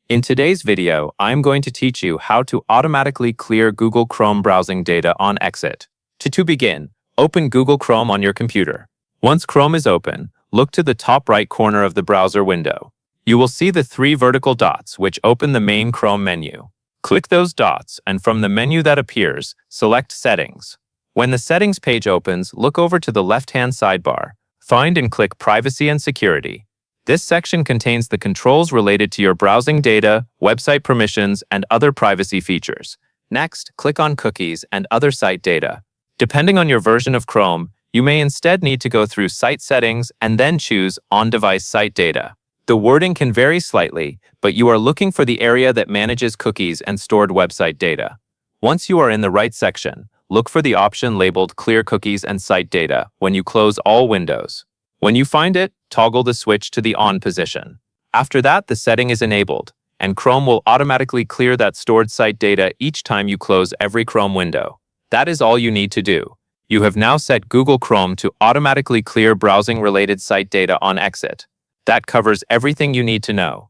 In today's video, I'm going to teach you how to automatically clear Google Chrome browsing data on exit. To begin, open Google Chrome on your computer. Once Chrome is open, look to the top right corner of the browser window. You will see the three vertical dots which open the main Chrome menu. Click those dots, and from the menu that appears, select Settings. When the Settings page opens, look over to the left-hand sidebar. Find and click Privacy and Security. This section contains the controls related to your browsing data, website permissions, and other privacy features. Next, click on Cookies and other site data. Depending on your version of Chrome, you may instead need to go through Site Settings and then choose On-Device Site Data. The wording can vary slightly, but you are looking for the area that manages cookies and stored website data. Once you are in the right section, look for the option labeled Clear Cookies and Site Data when you close all windows. When you find it, toggle the switch to the on position. After that, the setting is enabled, and Chrome will automatically clear that stored site data each time you close every Chrome window. That is all you need to do. You have now set Google Chrome to automatically clear browsing-related site data on exit. That covers everything you need to know.